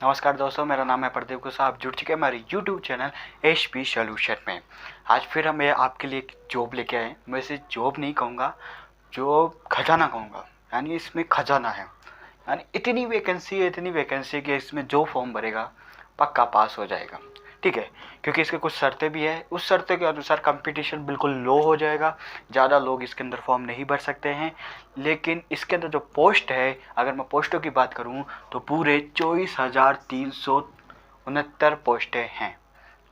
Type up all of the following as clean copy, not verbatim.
नमस्कार दोस्तों, मेरा नाम है प्रदीप गुस्सा। आप जुड़ चुके हैं हमारे यूट्यूब चैनल HP सॉल्यूशन में। आज फिर हम आपके लिए एक जॉब लेके आए। मैं इसे जॉब नहीं कहूँगा, जॉब खजाना कहूँगा। यानी इसमें खजाना है, यानी इतनी वैकेंसी कि इसमें जो फॉर्म भरेगा पक्का पास हो जाएगा। ठीक है, क्योंकि इसके कुछ शर्तें भी है। उस शर्तें के अनुसार कंपटीशन बिल्कुल लो हो जाएगा, ज़्यादा लोग इसके अंदर फॉर्म नहीं भर सकते हैं। लेकिन इसके अंदर जो पोस्ट है, अगर मैं पोस्टों की बात करूं तो पूरे 24,369 पोस्टें हैं।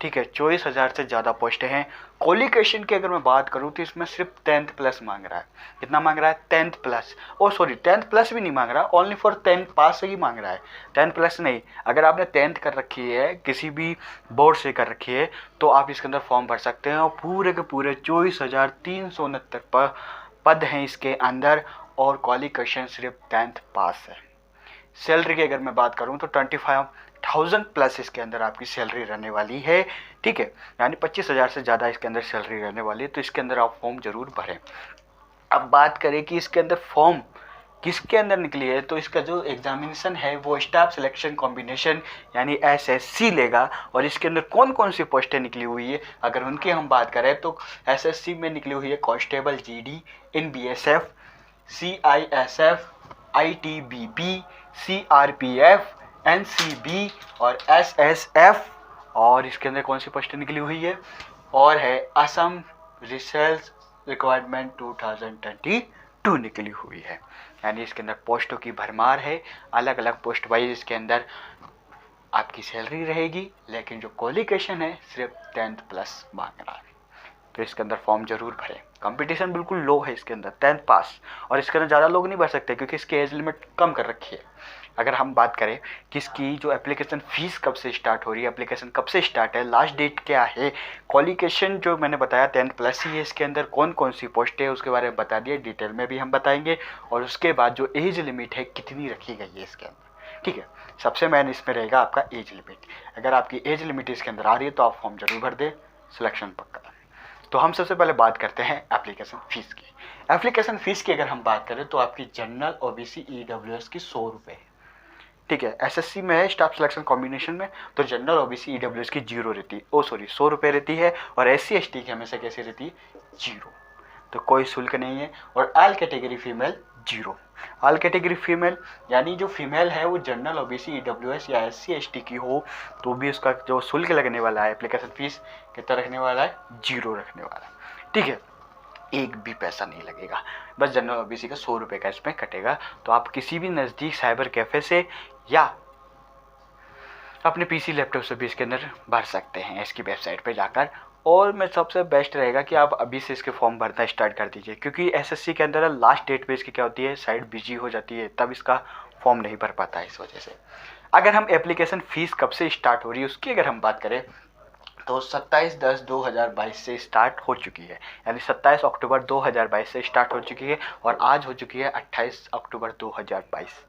ठीक है, 24,000 से ज़्यादा पोस्टें हैं। क्वालिफिकेशन की अगर मैं बात करूँ तो इसमें सिर्फ 10th प्लस मांग रहा है। कितना मांग रहा है? 10th plus. ओ सॉरी, 10th प्लस भी नहीं मांग रहा, ओनली फॉर 10th पास ही मांग रहा है, 10th प्लस नहीं। अगर आपने 10th कर रखी है, किसी भी बोर्ड से कर रखी है, तो आप इसके अंदर फॉर्म भर सकते हैं। और पूरे के पूरे 24,369 पद हैं इसके अंदर, और क्वालिफिकेशन सिर्फ 10th पास है। सैलरी की अगर मैं बात करूं तो 25,000 प्लस इसके अंदर आपकी सैलरी रहने वाली है। ठीक है, यानी 25,000 से ज़्यादा इसके अंदर सैलरी रहने वाली है। तो इसके अंदर आप फॉर्म जरूर भरें। अब बात करें कि इसके अंदर फॉर्म किसके अंदर निकली है, तो इसका जो एग्जामिनेशन है वो स्टाफ सिलेक्शन कॉम्बिनेशन यानी SSC लेगा। और इसके अंदर कौन कौन सी पोस्टें निकली हुई है, अगर उनकी हम बात करें तो SSC में निकली हुई है कांस्टेबल GD इन BSF, CISF, ITBP, CRPF, NCB और SSF। और इसके अंदर कौन सी पोस्टें निकली हुई है, और है असम रिसर्च रिक्वायरमेंट 2022 निकली हुई है। यानी इसके अंदर पोस्टों की भरमार है। अलग अलग पोस्ट वाइज इसके अंदर आपकी सैलरी रहेगी, लेकिन जो क्वालिफिकेशन है सिर्फ 10th प्लस मांग रहा है। तो इसके अंदर फॉर्म जरूर भरें। कंपटीशन बिल्कुल लो है इसके अंदर, 10th पास। और इसके अंदर ज़्यादा लोग नहीं भर सकते क्योंकि इसकी एज लिमिट कम कर रखी है। अगर हम बात करें कि इसकी जो एप्लीकेशन फ़ीस कब से स्टार्ट हो रही है, एप्लीकेशन कब से स्टार्ट है, लास्ट डेट क्या है, क्वालिफिकेशन जो मैंने बताया 10th प्लस ही है, इसके अंदर कौन कौन सी पोस्ट है उसके बारे में बता दिया, डिटेल में भी हम बताएंगे। और उसके बाद जो एज लिमिट है कितनी रखी गई है इसके अंदर। ठीक है, सबसे मेन इसमें रहेगा आपका एज लिमिट। अगर आपकी एज लिमिट इसके अंदर आ रही है तो आप फॉर्म जरूर भर दें, सिलेक्शन पक्का। तो हम सबसे पहले बात करते हैं एप्लीकेशन फ़ीस की। एप्लीकेशन फ़ीस की अगर हम बात करें तो आपकी जनरल OBC EWS की 100 रुपये है। ठीक है, SSC में है स्टाफ सिलेक्शन कॉम्बिनेशन में, तो जनरल OBC EWS की 0 रहती है, 100 रुपये रहती है। और SC ST की हमेशा कैसी रहती है? 0। तो कोई शुल्क नहीं है। और all category female 0। All category female यानी जो फीमेल है वो जनरल OBC EWS या SC ST की हो तो भी उसका जो शुल्क लगने वाला है, एप्लीकेशन फ़ीस कितना रखने वाला है? 0 रखने वाला है। ठीक है, एक भी पैसा नहीं लगेगा, बस जनरल OBC का 100 रुपये का इसमें कटेगा। तो आप किसी भी नज़दीक साइबर कैफ़े से या अपने PC लैपटॉप से भी इसके अंदर भर सकते हैं इसकी वेबसाइट पे जाकर। और मैं सबसे बेस्ट रहेगा कि आप अभी से इसके फॉर्म भरना स्टार्ट कर दीजिए, क्योंकि SSC के अंदर लास्ट डेट पे इसकी क्या होती है, साइट बिजी हो जाती है, तब इसका फॉर्म नहीं भर पाता है इस वजह से। अगर हम एप्लीकेशन फ़ीस कब से स्टार्ट हो रही है उसकी अगर हम बात करें तो 27/10/2022 से स्टार्ट हो चुकी है। यानी 27 अक्टूबर 2022 से स्टार्ट हो चुकी है और आज हो चुकी है 28 अक्टूबर 2022।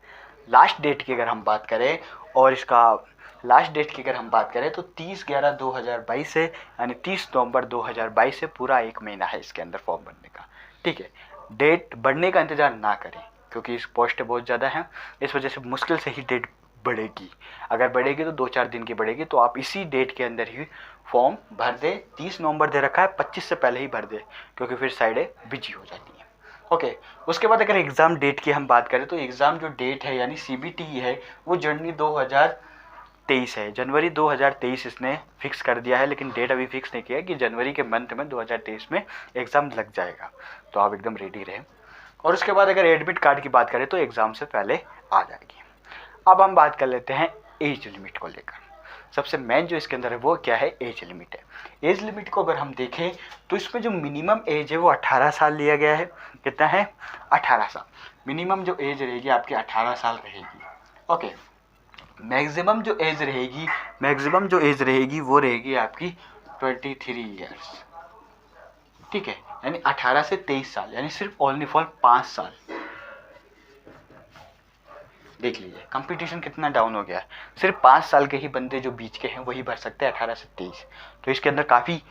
लास्ट डेट की अगर हम बात करें और इसका लास्ट डेट की अगर हम बात करें तो 30/11/2022 से, यानी 30 नवंबर 2022 से पूरा एक महीना है इसके अंदर फॉर्म भरने का। ठीक है, डेट बढ़ने का इंतज़ार ना करें क्योंकि इस पोस्ट बहुत ज़्यादा हैं, इस वजह से मुश्किल से ही डेट बढ़ेगी। अगर बढ़ेगी तो 2-4 दिन की बढ़ेगी, तो आप इसी डेट के अंदर ही फॉर्म भर दे। 30 नवंबर दे रखा है, 25 से पहले ही भर दे क्योंकि फिर साइडें बिजी हो जाती हैं। ओके, उसके बाद अगर एग्ज़ाम डेट की हम बात करें तो एग्ज़ाम जो डेट है यानी CBT है वो जनवरी 2023 है। जनवरी 2023 इसने फिक्स कर दिया है, लेकिन डेट अभी फिक्स नहीं किया है कि जनवरी के मंथ में 2023 में एग्ज़ाम लग जाएगा। तो आप एकदम रेडी रहें। और उसके बाद अगर एडमिट कार्ड की बात करें तो एग्ज़ाम से पहले आ जाएगी। अब हम बात कर लेते हैं एज लिमिट को लेकर। सबसे मेन जो इसके अंदर है वो क्या है? एज लिमिट है। एज लिमिट को अगर हम देखें तो इसमें जो मिनिमम एज है वो 18 साल लिया गया है। कितना है? 18 साल। मिनिमम जो एज रहेगी आपकी 18 साल रहेगी। ओके, मैक्सिमम जो एज रहेगी वो रहेगी आपकी 23 ईयर्स। ठीक है, यानी 18 से 23 साल, यानी सिर्फ ओनली फॉर 5 साल। देख लीजिए कंपटीशन कितना डाउन हो गया है। सिर्फ 5 साल के ही बंदे जो बीच के हैं वही भर सकते हैं 18 से 23। तो इसके अंदर काफ़ी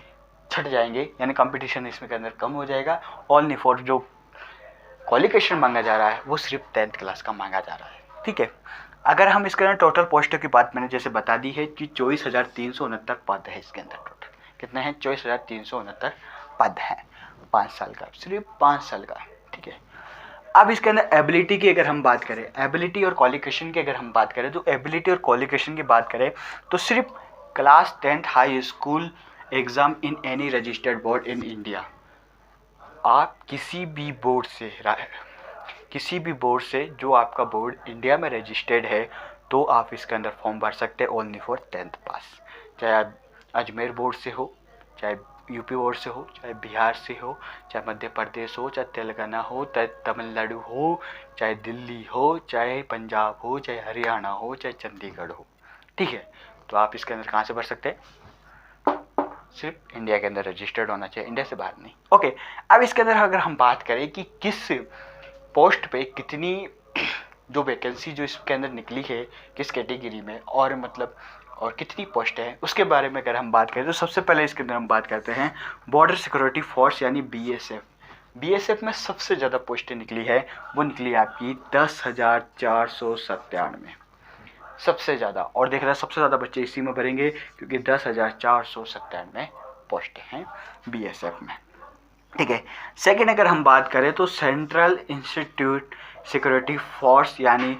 छट जाएंगे, यानी कंपटीशन इसमें के अंदर कम हो जाएगा। ओनली फॉर जो क्वालिफिकेशन मांगा जा रहा है वो सिर्फ 10th क्लास का मांगा जा रहा है। ठीक है, अगर हम इसके अंदर टोटल पोस्टों की बात मैंने जैसे बता दी है कि 24,369 पद है इसके अंदर टोटल। कितने हैं? 24,369 पद हैं। 5 साल का, सिर्फ 5 साल का। ठीक है। अब इसके अंदर एबिलिटी की अगर हम बात करें, एबिलिटी और क्वालिफिकेशन की अगर हम बात करें, तो एबिलिटी और क्वालिफिकेशन की बात करें तो सिर्फ class 10th high school exam in any registered board in India. आप किसी भी बोर्ड से जो आपका बोर्ड इंडिया में रजिस्टर्ड है, तो आप इसके अंदर फॉर्म भर सकते हैं ओनली फॉर 10th पास। चाहे आप अजमेर बोर्ड से हो, चाहे यूपी बोर्ड से हो, चाहे बिहार से हो, चाहे मध्य प्रदेश हो, चाहे तेलंगाना हो, चाहे तमिलनाडु हो, चाहे दिल्ली हो, चाहे पंजाब हो, चाहे हरियाणा हो, चाहे चंडीगढ़ हो। ठीक है। तो आप इसके अंदर कहाँ से भर सकते हैं? सिर्फ इंडिया के अंदर रजिस्टर्ड होना चाहिए, इंडिया से बाहर नहीं। ओके। अब इसके अंदर अगर हम बात करें कि किस पोस्ट पे कितनी जो वैकेंसी जो इसके अंदर निकली है, किस कैटेगरी में, और मतलब और कितनी पोस्ट है, उसके बारे में अगर हम बात करें तो सबसे पहले इसके अंदर हम बात करते हैं बॉर्डर सिक्योरिटी फोर्स यानी BSF। BSF में सबसे ज़्यादा पोस्टें निकली है, वो निकली आपकी 10,497 सबसे ज़्यादा। और देख रहे हैं सबसे ज़्यादा बच्चे इसी में भरेंगे क्योंकि 10,497 पोस्टें हैं BSF में। ठीक है। सेकेंड अगर हम बात करें तो सेंट्रल इंस्टीट्यूट सिक्योरिटी फोर्स यानी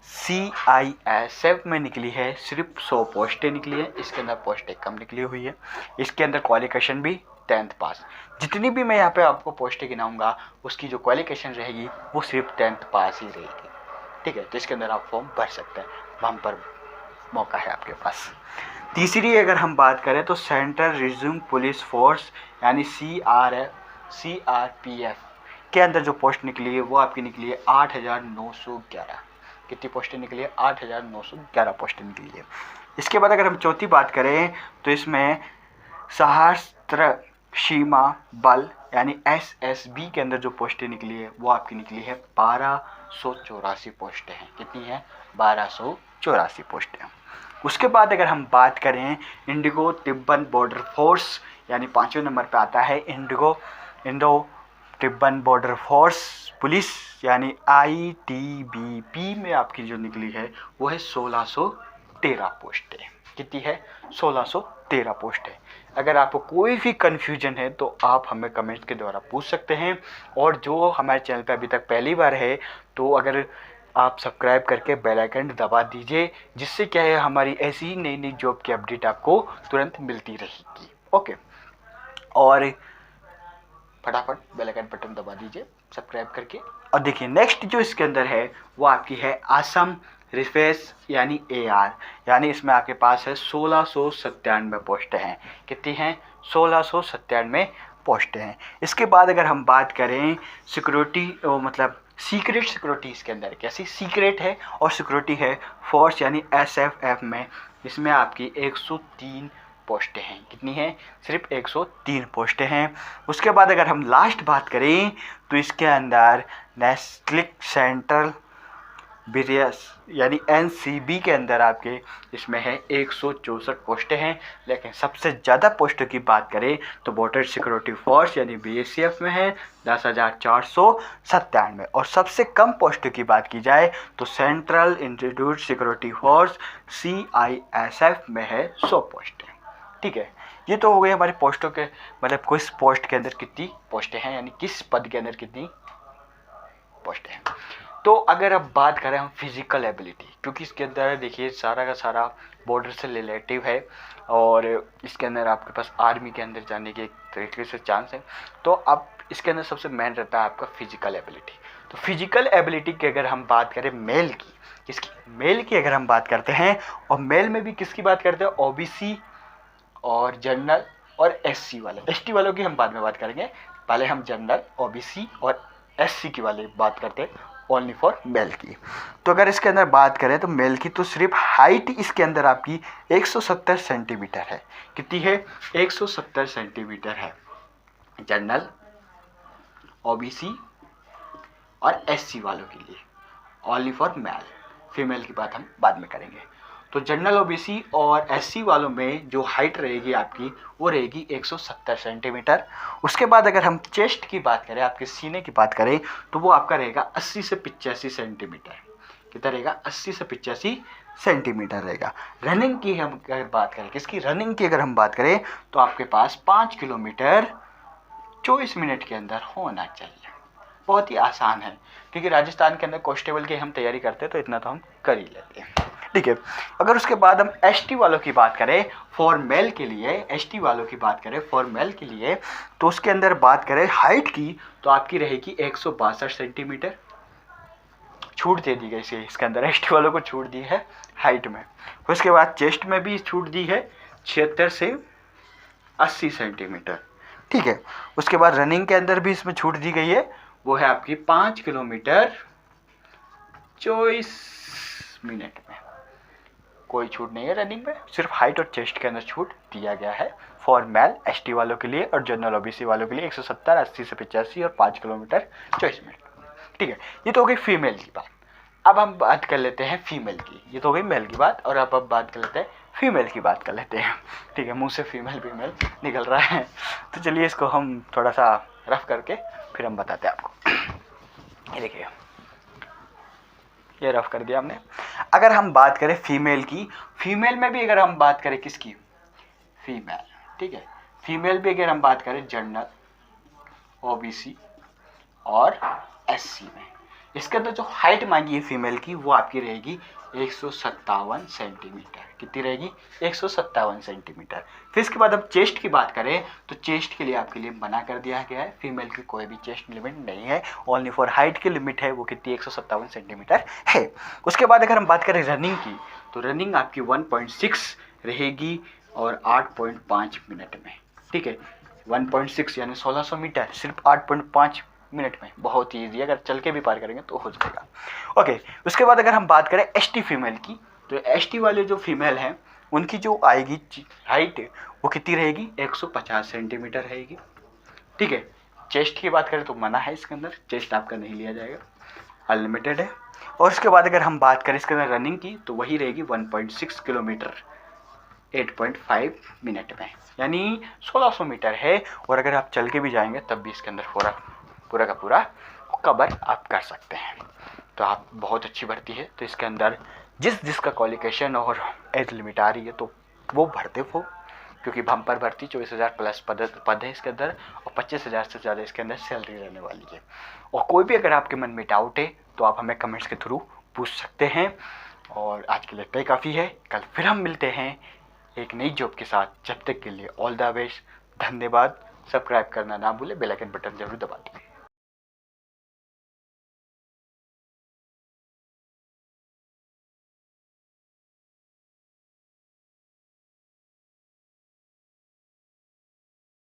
CISF में निकली है सिर्फ 100 पोस्टें निकली है। इसके अंदर पोस्टें कम निकली हुई है। इसके अंदर क्वालिफिकेशन भी 10th पास। जितनी भी मैं यहाँ पे आपको पोस्टें गिनाऊंगा उसकी जो क्वालिफिकेशन रहेगी वो सिर्फ 10th पास ही रहेगी। ठीक है। तो इसके अंदर आप फॉर्म भर सकते हैं, बम्पर मौका है आपके पास। तीसरी अगर हम बात करें तो सेंट्रल रिजर्व पुलिस फोर्स यानी CRPF के अंदर जो पोस्ट निकली है वो आपकी निकली है 8,911। कितनी पोस्टें निकली है? 8,911 पोस्टें निकली है। इसके बाद अगर हम चौथी बात करें तो इसमें सशस्त्र सीमा बल यानी SSB के अंदर जो पोस्टें निकली है वो आपकी निकली है 1284 पोस्टें हैं। कितनी है? 1284 पोस्टें। उसके बाद अगर हम बात करें इंडिगो तिब्बत बॉर्डर फोर्स यानी 5वें नंबर पे आता है Indo Tibet border force police यानी ITBP में आपकी जो निकली है वो है 1613 पोस्टें। कितनी है? 1613 पोस्टें। अगर आपको कोई भी कन्फ्यूजन है तो आप हमें कमेंट के द्वारा पूछ सकते हैं। और जो हमारे चैनल पे अभी तक पहली बार है तो अगर आप सब्सक्राइब करके बेल आइकन दबा दीजिए, जिससे क्या है हमारी ऐसी ही नई नई जॉब की अपडेट आपको तुरंत मिलती रहेगी। ओके। और फटाफट बेल आइकन बटन दबा दीजिए सब्सक्राइब करके। और देखिए नेक्स्ट जो इसके अंदर है वो आपकी है असम रिफेस यानी AR यानी इसमें आपके पास है 1697 पोस्टें हैं। कितनी हैं? 1697 पोस्टें हैं। इसके बाद अगर हम बात करें सिक्योरिटी मतलब सीक्रेट सिक्योरिटी, इसके अंदर कैसी सीक्रेट है और सिक्योरिटी है फोर्स यानी SFF में, इसमें आपकी 103 पोस्टें हैं। कितनी हैं? सिर्फ 103 पोस्टें हैं। उसके बाद अगर हम लास्ट बात करें तो इसके अंदर नेशनल सेंट्रल बिरियस यानी NCB के अंदर आपके इसमें है 164 पोस्टें हैं। लेकिन सबसे ज़्यादा पोस्टों की बात करें तो बॉर्डर सिक्योरिटी फोर्स यानी BSF में है 10,497। और सबसे कम पोस्टों की बात की जाए तो central institute security force CISF में है 100 पोस्टें। ठीक है। ये तो हो गई हमारी पोस्टों के मतलब किस पोस्ट के अंदर कितनी पोस्टें हैं यानी किस पद के अंदर कितनी पोस्टें हैं। तो अगर अब बात करें हम फिजिकल एबिलिटी, क्योंकि इसके अंदर देखिए सारा का सारा बॉर्डर से रिलेटिव है और इसके अंदर आपके पास आर्मी के अंदर जाने के एक तरीके से चांस है। तो अब इसके अंदर सबसे मेन रहता है आपका फिजिकल एबिलिटी। तो फिजिकल एबिलिटी की अगर हम बात करें मेल की, किसकी? मेल की अगर हम बात करते हैं, और मेल में भी किसकी बात करते हैं? OBC और जनरल और SC वाले। ST वालों की हम बाद में बात करेंगे, पहले हम जनरल OBC और SC की वाले बात करते हैं ओनली फॉर मेल की। तो अगर इसके अंदर बात करें तो मेल की तो सिर्फ हाइट इसके अंदर आपकी 170 सेंटीमीटर है। कितनी है? 170 सेंटीमीटर है जनरल OBC और SC वालों के लिए, ओनली फॉर मेल। फीमेल की बात हम बाद में करेंगे। तो जनरल OBC और SC वालों में जो हाइट रहेगी आपकी वो रहेगी 170 सेंटीमीटर। उसके बाद अगर हम चेस्ट की बात करें, आपके सीने की बात करें, तो वो आपका रहेगा 80 से 85 सेंटीमीटर। कितना रहेगा 80 से 85 सेंटीमीटर रहेगा। रनिंग की हम अगर बात करें, किसकी रनिंग की अगर हम बात करें, तो आपके पास 5 किलोमीटर 24 मिनट के अंदर होना चाहिए। बहुत ही आसान है, क्योंकि राजस्थान के अंदर कांस्टेबल की हम तैयारी करते हैं तो इतना तो हम कर ही लेते हैं, ठीक है। अगर उसके बाद हम एसटी वालों की बात करें, फॉर मेल के लिए, एसटी वालों की बात करें फॉर मेल के लिए, तो उसके अंदर बात करें हाइट की, तो आपकी रहेगी 162 सेंटीमीटर। छूट दे दी गई इसके अंदर, एसटी वालों को छूट दी है हाइट में। उसके बाद चेस्ट में भी छूट दी है 76 से 80 सेंटीमीटर, ठीक है। उसके बाद रनिंग के अंदर भी इसमें छूट दी गई है, वो है आपकी 5 किलोमीटर 24 मिनट में। कोई छूट नहीं है रनिंग में, सिर्फ हाइट और चेस्ट के अंदर छूट दिया गया है फॉर मेल एसटी वालों के लिए, और जनरल ओबीसी वालों के लिए 170, 80 से 85 और 5 किलोमीटर 24 मिनट, ठीक है। ये तो हो गई फीमेल की बात। अब हम बात कर लेते हैं फीमेल की, ये तो हो गई मेल की बात, और अब बात कर लेते हैं फीमेल की बात कर लेते हैं, ठीक है। मुंह से फीमेल फीमेल निकल रहा है, तो चलिए इसको हम थोड़ा सा रफ करके फिर हम बताते हैं आपको। ये देखिए, ये रफ कर दिया हमने। अगर हम बात करें फीमेल की, फीमेल में भी अगर हम बात करें किसकी, फीमेल, ठीक है। फीमेल भी अगर हम बात करें जनरल, ओबीसी और एससी में, इसके अंदर जो हाइट मांगी है फीमेल की, वो आपकी रहेगी 157 सेंटीमीटर। कितनी रहेगी? 157 सेंटीमीटर। फिर इसके बाद अब चेस्ट की बात करें, तो चेस्ट के लिए आपके लिए मना कर दिया गया है, फीमेल की कोई भी चेस्ट लिमिट नहीं है, ओनली फॉर हाइट की लिमिट है, वो कितनी 157 सेंटीमीटर है। उसके बाद अगर हम बात करें रनिंग की, तो रनिंग आपकी 1.6 रहेगी और 8.5 मिनट में, ठीक है। 1.6 यानी 1600 मीटर सिर्फ 8.5 मिनट में, बहुत ही ईजी, अगर चल के भी पार करेंगे तो हो जाएगा। ओके, उसके बाद अगर हम बात करें एसटी फीमेल की, तो एसटी वाले जो फीमेल हैं उनकी जो आएगी हाइट वो कितनी रहेगी? 150 सेंटीमीटर रहेगी, ठीक है। चेस्ट की बात करें तो मना है इसके अंदर, चेस्ट आपका नहीं लिया जाएगा, अनलिमिटेड है। और उसके बाद अगर हम बात करें इसके अंदर रनिंग की, तो वही रहेगी 1.6 किलोमीटर 8.5 मिनट में, यानी 1600 मीटर है। और अगर आप चल के भी जाएंगे तब भी इसके अंदर पूरा का पूरा कवर आप कर सकते हैं। तो आप बहुत अच्छी भर्ती है, तो इसके अंदर जिसका क्वालिफिकेशन और एज लिमिट आ रही है तो वो भरते हो, क्योंकि बम्पर भर्ती 24,000 प्लस पद है इसके अंदर, और 25,000 से ज़्यादा इसके अंदर सैलरी रहने वाली है। और कोई भी अगर आपके मन में डाउट है तो आप हमें कमेंट्स के थ्रू पूछ सकते हैं। और आज के लिए इतना ही काफ़ी है, कल फिर हम मिलते हैं एक नई जॉब के साथ। जब तक के लिए ऑल द बेस्ट, धन्यवाद। सब्सक्राइब करना ना भूलें, बेल आइकन बटन जरूर दबा दें।